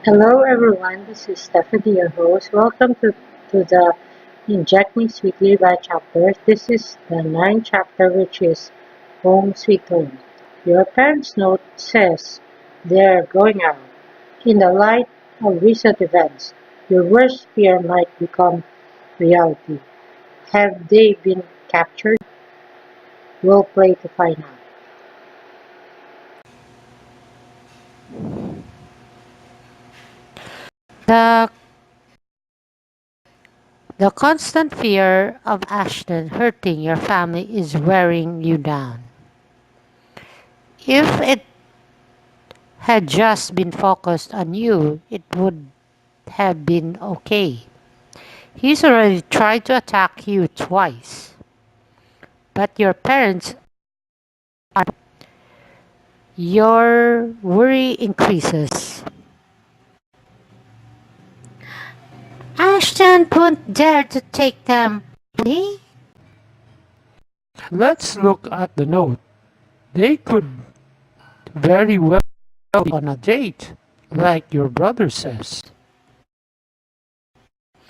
Hello everyone, this is Stephanie, your host. Welcome to the Inject Me Sweetly by chapters. This is the ninth chapter, which is Home Sweet Home. Your parents' note says they're going out. In the light of recent events, your worst fear might become reality. Have they been captured? We'll play to find out. The, the constant fear of Ashton hurting your family is wearing you down. If it had just been focused on you, it would have been okay. He's already tried to attack you twice, but your parents are. Your worry increases. Ashton won't dare to take them. Me? Let's look at the note. They could very well be on a date, like your brother says.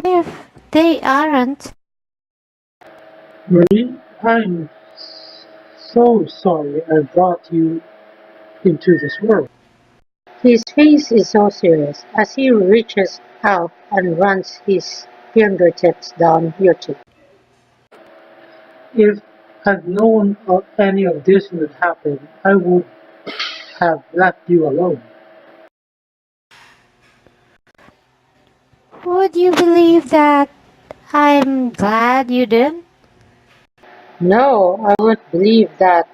If they aren't, Marie, I'm so sorry I brought you into this world. His face is so serious as he reaches out and runs his fingertips down your cheek. If I'd known any of this would happen, I would have left you alone. would you believe that I'm glad you didn't? No, I wouldn't believe that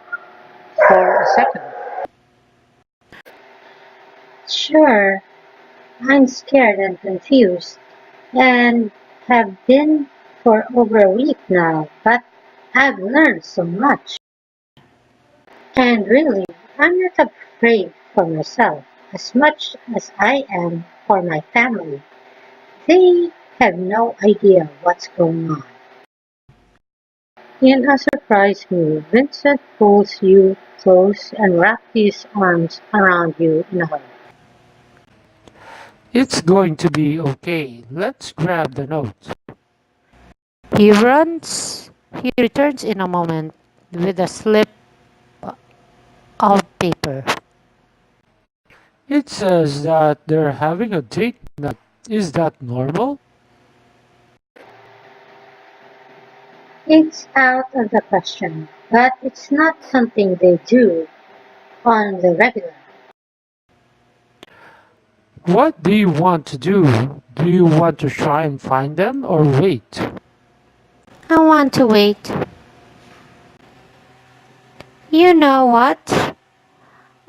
for a second. Sure, I'm scared and confused, and have been for over a week now, but I've learned so much. And really, I'm not afraid for myself as much as I am for my family. They have no idea what's going on. In a surprise move, Vincent pulls you close and wraps his arms around you in a hug. It's going to be okay. Let's grab the note. He runs. He returns in a moment with a slip of paper. It says that they're having a date night. Is that normal? It's out of the question, but it's not something they do on the regular. What do you want to do? Do you want to try and find them or wait? I want to wait. You know what?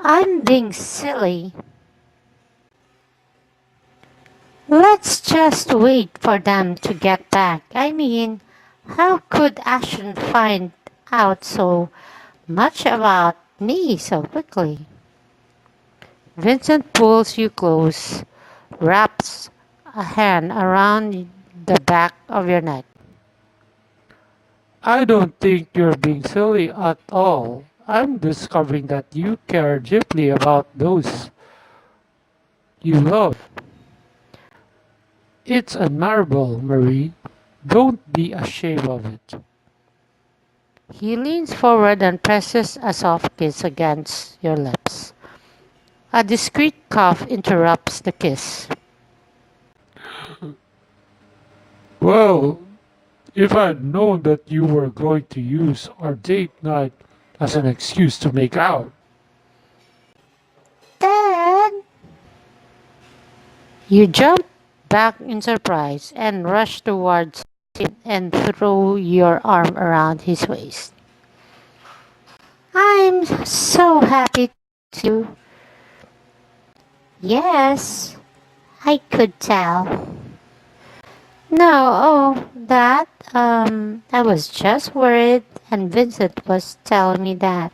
I'm being silly. Let's just wait for them to get back. I mean, how could Ashton find out so much about me so quickly? Vincent pulls you close, wraps a hand around the back of your neck. I don't think you're being silly at all. I'm discovering that you care deeply about those you love. It's admirable, Marie. Don't be ashamed of it. He leans forward and presses a soft kiss against your lips. A discreet cough interrupts the kiss. Well, if I'd known that you were going to use our date night as an excuse to make out, Dad! You jump back in surprise and rush towards him and throw your arm around his waist. I'm so happy to. Yes, I could tell. No, I was just worried, and Vincent was telling me that.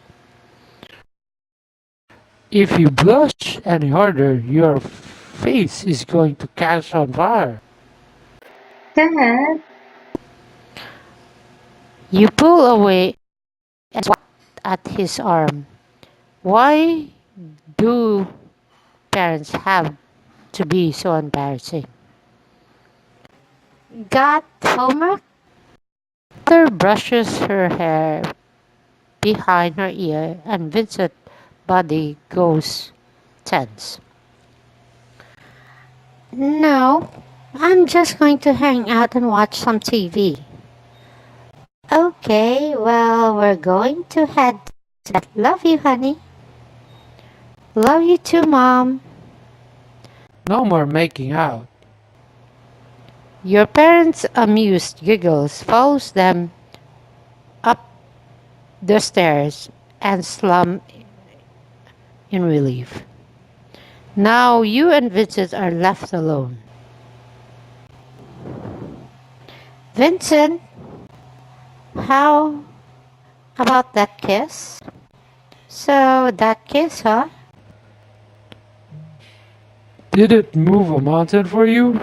if you blush any harder, your face is going to catch on fire. Dad, You pull away and swat at his arm. Why do parents have to be so embarrassing. Got homework? Mother brushes her hair behind her ear and Vincent's body goes tense. No, I'm just going to hang out and watch some TV. Okay, well, we're going to head to bed. Love you, honey. Love you too, Mom. No more making out. Your parents' amused giggles follows them up the stairs and slump in relief. Now you and Vincent are left alone. Vincent, how about that kiss? So, that kiss, huh? Did it move a mountain for you?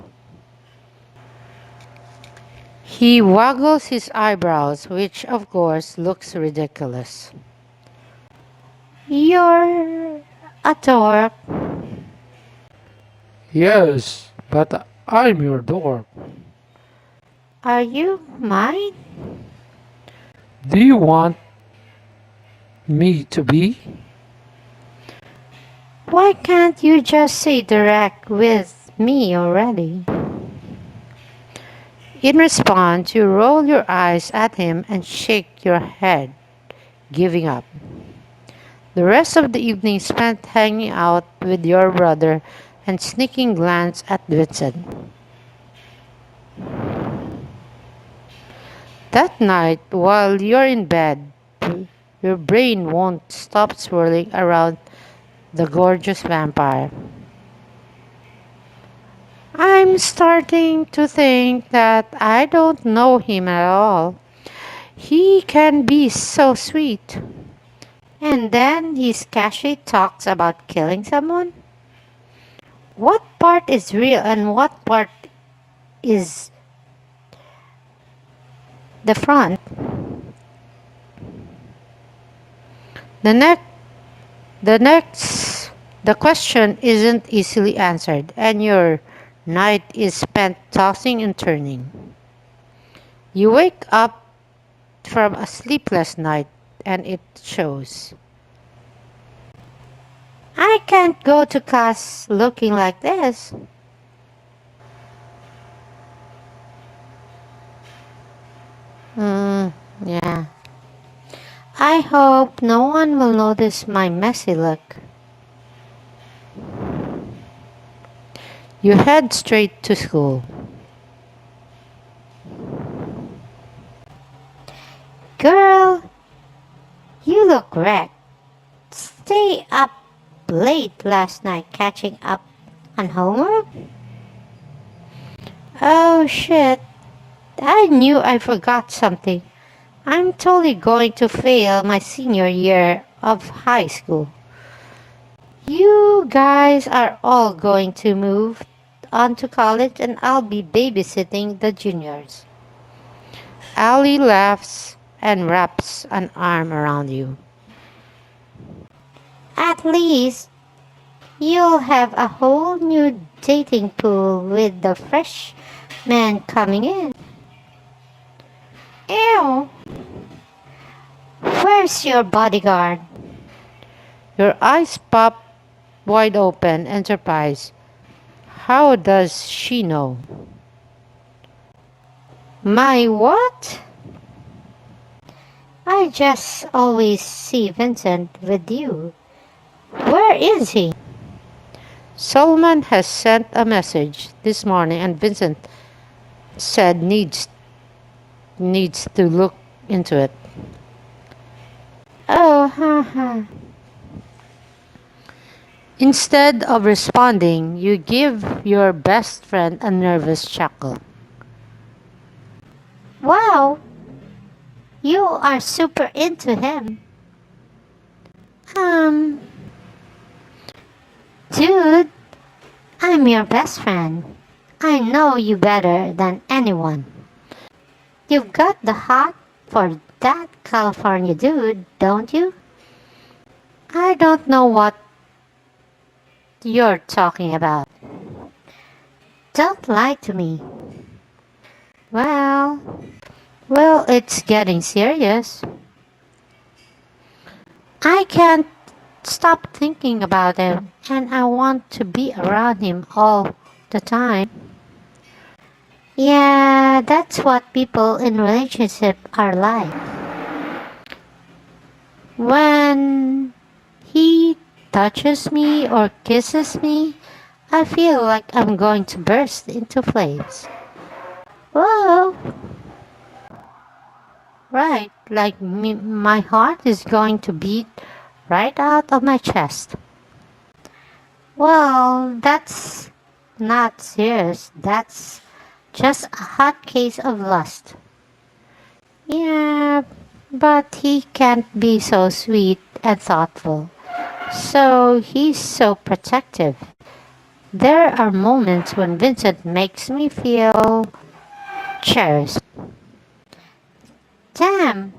He waggles his eyebrows, which of course looks ridiculous. You're a dork. Yes, but I'm your dog. Are you mine? Do you want me to be? Why can't you just say direct with me already? In response, you roll your eyes at him and shake your head, giving up. The rest of the evening spent hanging out with your brother and sneaking glance at Vincent. That night, while you're in bed, your brain won't stop swirling around the gorgeous vampire. I'm starting to think that I don't know him at all. He can be so sweet. And then his casually talks about killing someone? What part is real and what part is the front? The next the next the question isn't easily answered and your night is spent tossing and turning. You wake up from a sleepless night and it shows. I can't go to class looking like this. Yeah. I hope no one will notice my messy look. You head straight to school. Girl, you look wrecked. Stay up late last night catching up on homework? Oh shit, I knew I forgot something. I'm totally going to fail my senior year of high school. You guys are all going to move on to college and I'll be babysitting the juniors. Ali laughs and wraps an arm around you. At least you'll have a whole new dating pool with the freshmen coming in. Ew! Where's your bodyguard? Your eyes pop wide open and surprised. How does she know? My what? I just always see Vincent with you. Where is he? Solomon has sent a message this morning and Vincent said needs to look into it. Oh, haha. Instead of responding, you give your best friend a nervous chuckle. Wow, you are super into him. Um, dude, I'm your best friend. I know you better than anyone. You've got the hot for that California dude, don't you? I don't know what you're talking about. Don't lie to me. Well, well, it's getting serious. I can't stop thinking about him, and I want to be around him all the time. Yeah, that's what people in relationship are like. When he touches me or kisses me, I feel like I'm going to burst into flames. Whoa, right, like my heart is going to beat right out of my chest. Well, that's not serious. That's just a hot case of lust. Yeah, but he can't be so sweet and thoughtful. So he's so protective. There are moments when Vincent makes me feel cherished. Damn,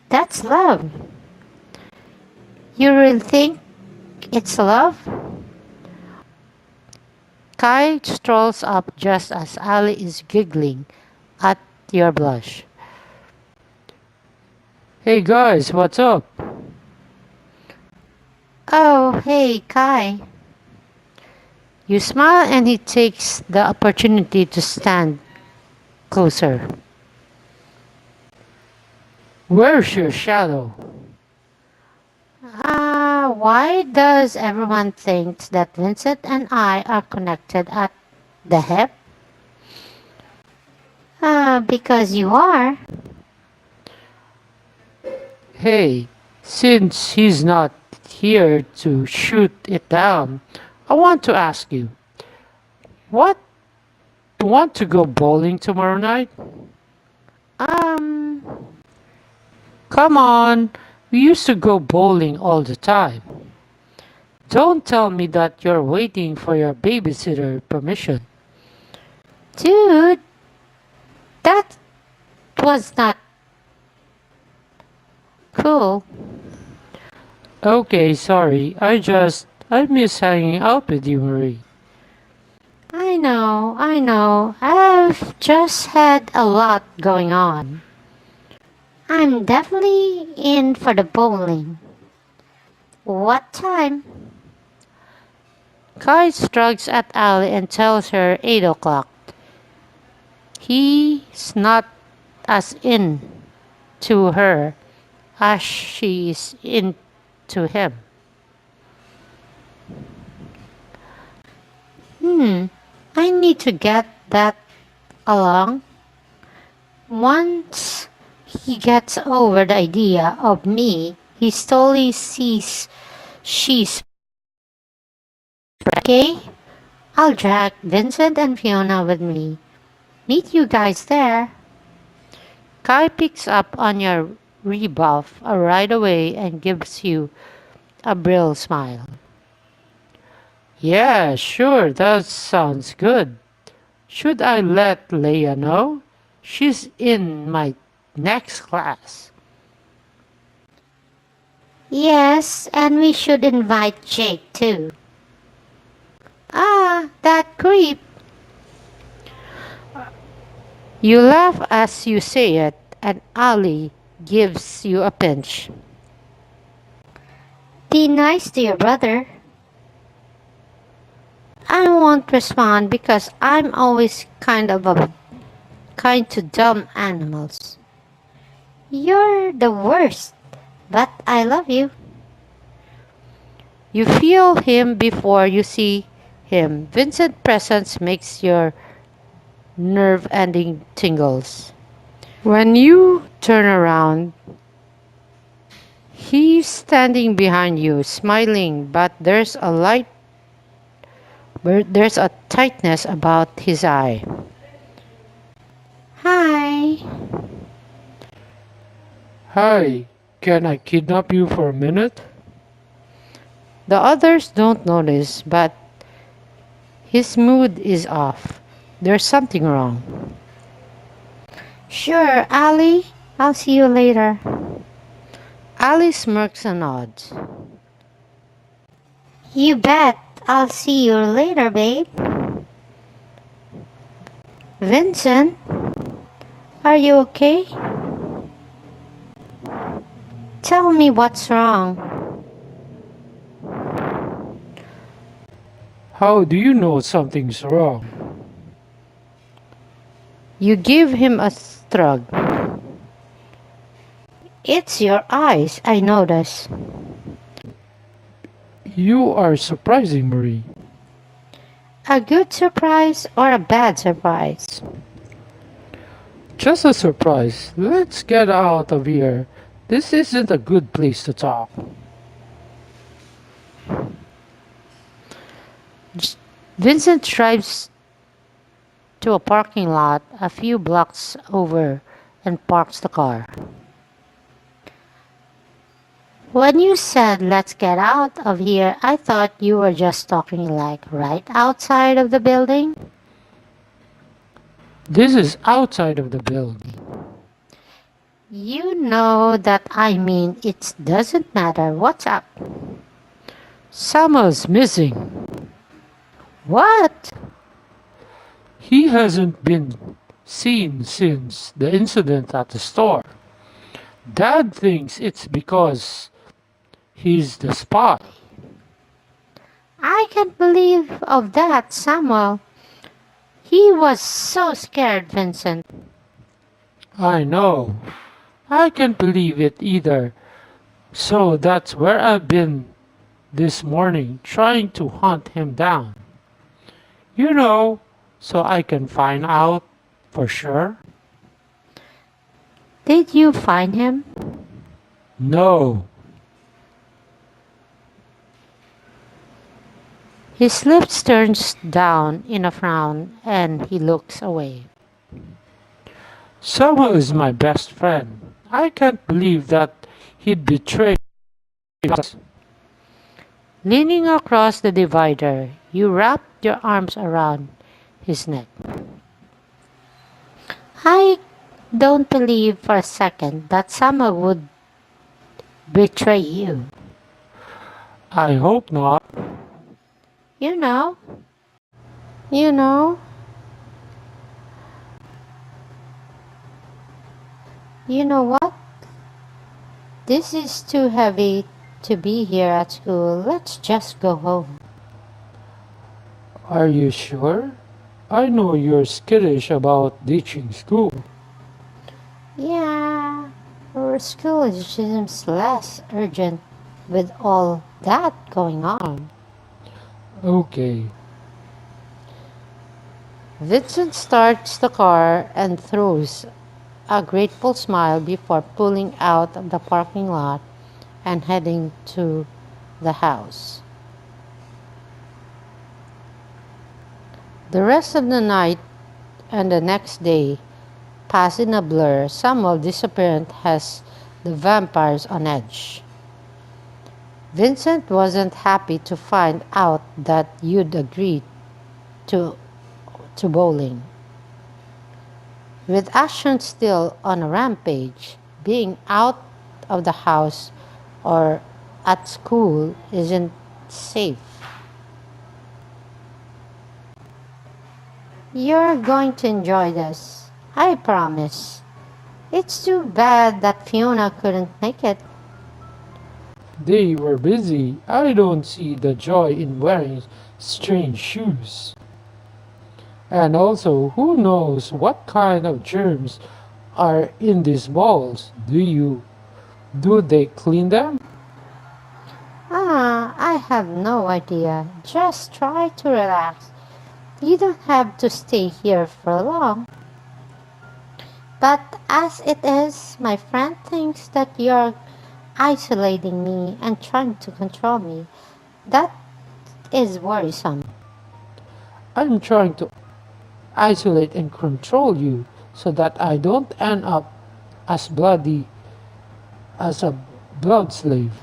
that's love. You really think it's love? Kai strolls up just as Ali is giggling at your blush. Hey guys, what's up? Oh, hey, Kai. You smile and he takes the opportunity to stand closer. Where's your shadow? Why does everyone think that Vincent and I are connected at the hip? Because you are. Hey, since he's not here to shoot it down, I want to ask you, what you want to go bowling tomorrow night? Um, Come on, we used to go bowling all the time. Don't tell me that you're waiting for your babysitter permission. dude, that was not cool. Okay, sorry, I miss hanging out with you, Marie. I know. I've just had a lot going on. I'm definitely in for the bowling. What time? Kai shrugs at Ali and tells her 8 o'clock. He's not as into her as she is into him. Hmm, I need to get that along. Once he gets over the idea of me, he slowly sees she's okay. I'll drag Vincent and Fiona with me. Meet you guys there. Kai picks up on your rebuff right away and gives you a brittle smile. Yeah, sure, that sounds good. Should I let Leia know? She's in my next class. Yes, and we should invite Jake too. That creep. You laugh as you say it, and Ali gives you a pinch. Be nice to your brother. I won't respond because I'm always kind to dumb animals. You're the worst, but I love you. You feel him before you see him. Vincent's presence makes your nerve ending tingles. When you turn around, he's standing behind you, smiling, but there's a tightness about his eye. Hi. Hi, can I kidnap you for a minute? The others don't notice, but his mood is off. There's something wrong. Sure, Ali. I'll see you later. Ali smirks and nods. You bet. I'll see you later, babe. Vincent, are you okay? Tell me what's wrong. How do you know something's wrong? You give him a shrug. It's your eyes, I notice. You are surprising, Marie. A good surprise or a bad surprise? Just a surprise. Let's get out of here. This isn't a good place to talk. Vincent drives to a parking lot a few blocks over and parks the car. When you said let's get out of here, I thought you were just talking like right outside of the building. This is outside of the building. You know that I mean it doesn't matter. What's up? Samuel's missing. What? He hasn't been seen since the incident at the store. Dad thinks it's because he's the spy. I can't believe of that, Samuel. He was so scared, Vincent. I know. I can't believe it either. So that's where I've been this morning, trying to hunt him down. You know, so I can find out for sure. Did you find him? No, His lips turns down in a frown and he looks away. Samuel is my best friend. I can't believe that he'd betray us. Leaning across the divider, you wrap your arms around his neck. I don't believe for a second that Samuel would betray you. I hope not. You know, you know, you know what? This is too heavy to be here at school. Let's just go home. Are you sure? I know you're skittish about ditching school. Yeah, our school seems less urgent with all that going on. Okay, Vincent starts the car and throws a grateful smile before pulling out of the parking lot and heading to the house. The rest of the night and the next day pass in a blur. Samuel's disappearance has the vampires on edge. Vincent wasn't happy to find out that you'd agreed to, to bowling. With Ashton still on a rampage, being out of the house or at school isn't safe. You're going to enjoy this, I promise. It's too bad that Fiona couldn't make it. they were busy. I don't see the joy in wearing strange shoes. And also, who knows what kind of germs are in these balls? Do they clean them? I have no idea. Just try to relax. You don't have to stay here for long. But as it is, my friend thinks that you're isolating me and trying to control me. That is worrisome. I'm trying to isolate and control you so that I don't end up as bloody as a blood slave.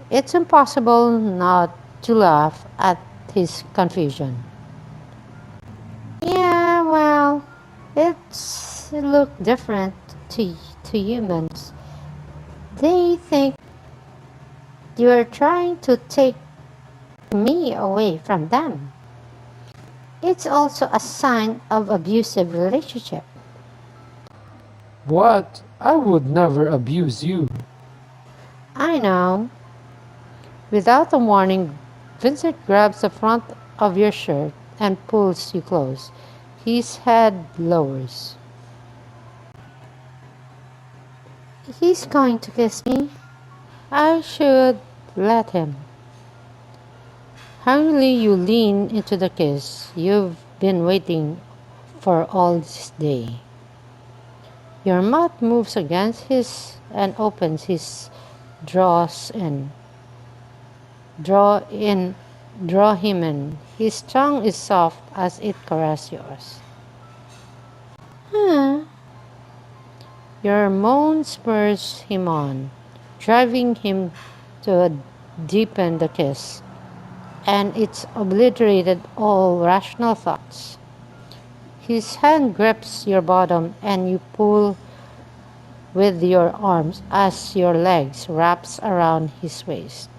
It's impossible not to laugh at his confusion. Yeah, well, it look different to humans. They think you're trying to take me away from them. It's also a sign of abusive relationship. What? I would never abuse you. I know. Without a warning, Vincent grabs the front of your shirt and pulls you close. His head lowers. He's going to kiss me. I should let him. Hurriedly, you lean into the kiss you've been waiting for all this day. Your mouth moves against his and opens his draws in. Draw in, draw him in. His tongue is soft as it caresses yours. Huh. Your moan spurs him on, driving him to deepen the kiss, and it's obliterated all rational thoughts. His hand grips your bottom and you pull with your arms as your legs wraps around his waist.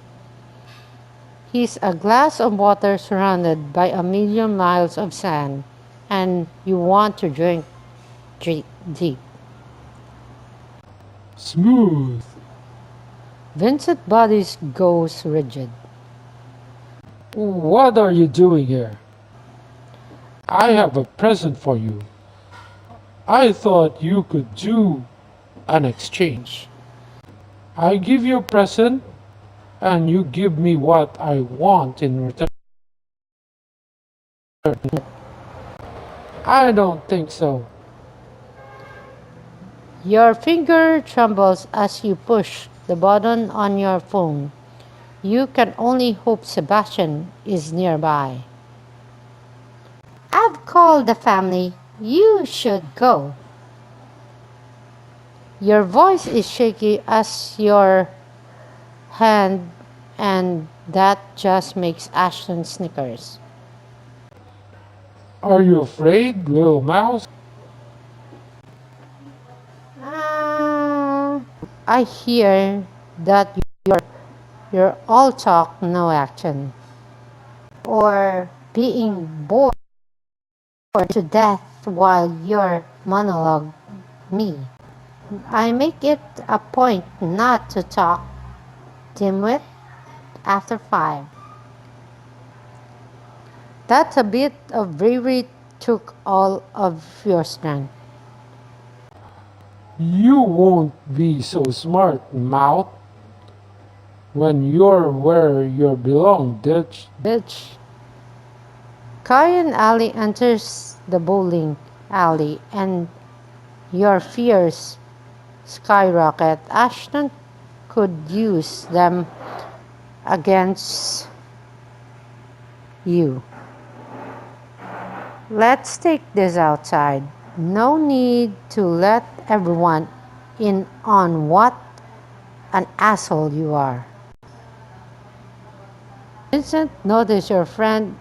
He's a glass of water surrounded by a million miles of sand, and you want to drink deep. Smooth. Vincent's body goes rigid. What are you doing here? I have a present for you. I thought you could do an exchange. I give you a present and you give me what I want in return. I don't think so. Your finger trembles as you push the button on your phone. You can only hope Sebastian is nearby. I've called the family. You should go. Your voice is shaky as your hand, and that just makes Ashton snickers. Are you afraid, little mouse? I hear that you're all talk, no action. Or being bored to death while you're monologue me. I make it a point not to talk dimwit after 5. That a bit of bravery took all of your strength. You won't be so smart, mouth, when you're where you belong, ditch. Bitch. Kyan alley enters the bowling alley and your fears skyrocket. Ashton could use them against you. Let's take this outside. No need to let everyone in on what an asshole you are. Vincent notices your friend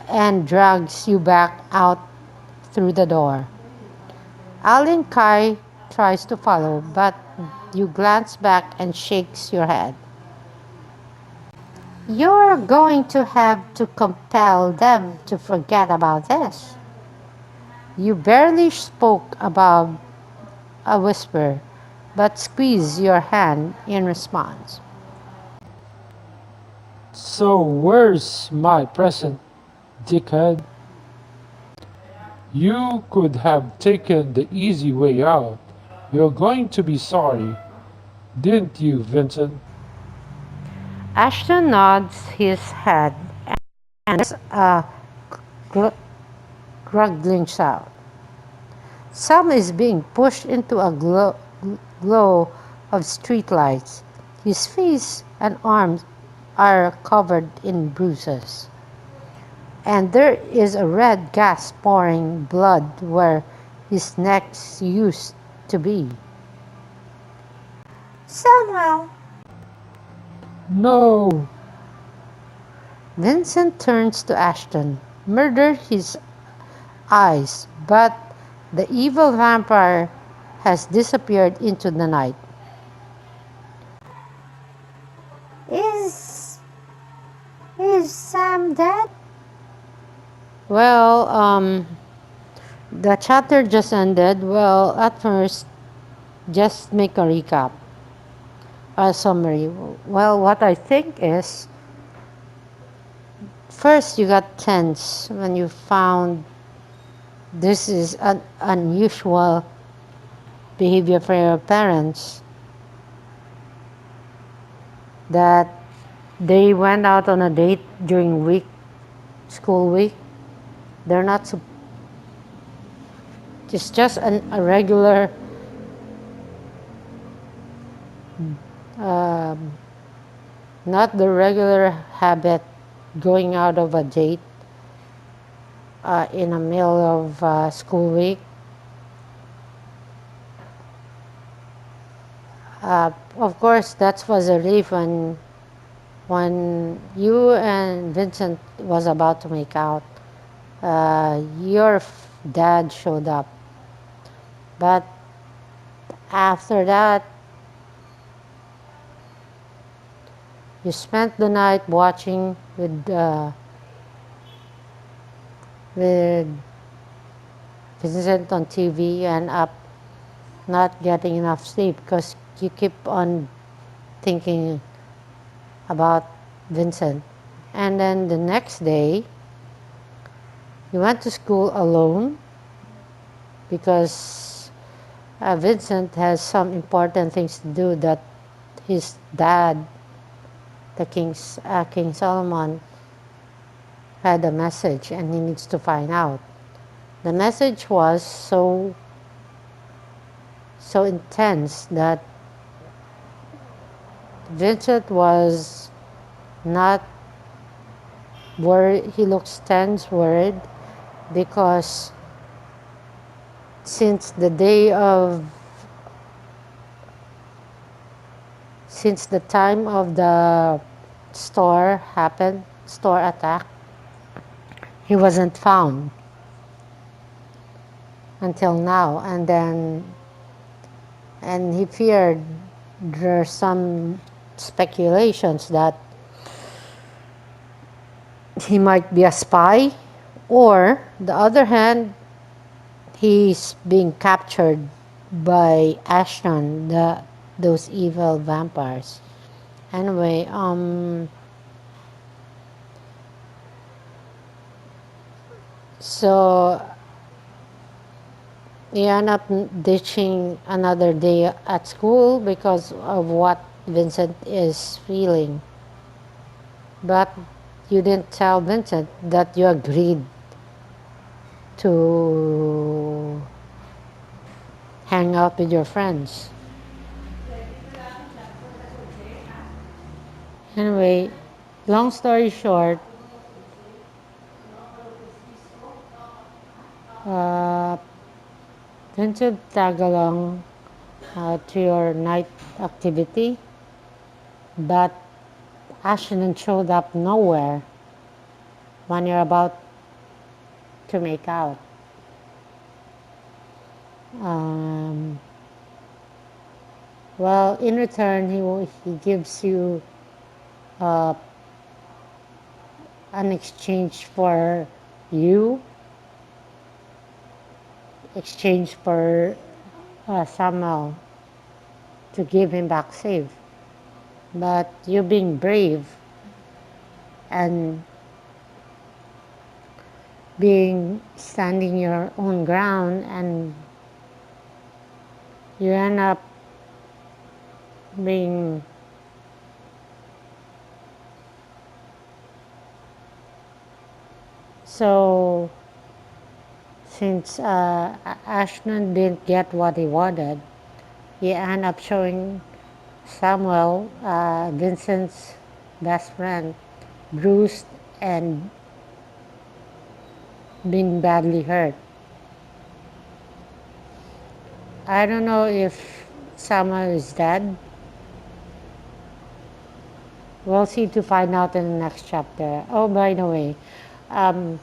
and drags you back out through the door. Alan Kai tries to follow, but you glance back and shakes your head. You're going to have to compel them to forget about this. You barely spoke above a whisper, but squeeze your hand in response. So where's my present, dickhead? You could have taken the easy way out. You're going to be sorry, didn't you, Vincent? Ashton nods his head and there's a gr- gurgling sound. Sam is being pushed into a glow of streetlights. His face and arms are covered in bruises. And there is a red gas pouring blood where his neck used to be. Somehow, No, Vincent turns to Ashton, murdered his eyes, but the evil vampire has disappeared into the night. Is Sam dead? Well, the chapter just ended. Well, at first, just make a recap, a summary. Well, what I think is first you got tense when you found this is an unusual behavior for your parents, that they went out on a date during school week. They're not, it's just a regular, um, not the regular habit going out of a date in the middle of school week. Of course, that was a relief when you and Vincent was about to make out. Your dad showed up, but after that, you spent the night watching with Vincent on TV and up not getting enough sleep because you keep on thinking about Vincent. And then the next day, you went to school alone because Vincent has some important things to do that his dad, the King Solomon, had a message and he needs to find out. The message was so intense that Vincent was not worried. He looks tense, worried, because since the day of since the time of the store attack, he wasn't found until now. And he feared there's some speculations that he might be a spy, or the other hand, he's being captured by Ashton, those evil vampires. Anyway, so he end up ditching another day at school because of what Vincent is feeling. But you didn't tell Vincent that you agreed to hang out with your friends. Anyway, long story short, uh, Vincent tag along to your night activity, but Ashton showed up nowhere when you're about to make out. Um, well, in return, he gives you uh, an exchange for you, exchange for Samuel to give him back safe. But you being brave and being standing your own ground, and you end up being so. Since Ashton didn't get what he wanted, he ended up showing Samuel, Vincent's best friend, bruised and being badly hurt. I don't know if Samuel is dead. We'll see to find out in the next chapter. Oh, by the way, um,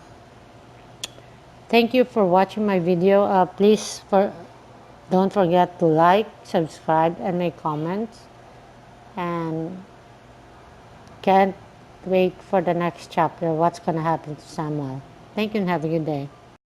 thank you for watching my video. Don't forget to like, subscribe, and make comments. And can't wait for the next chapter. What's gonna happen to Samuel? Thank you and have a good day.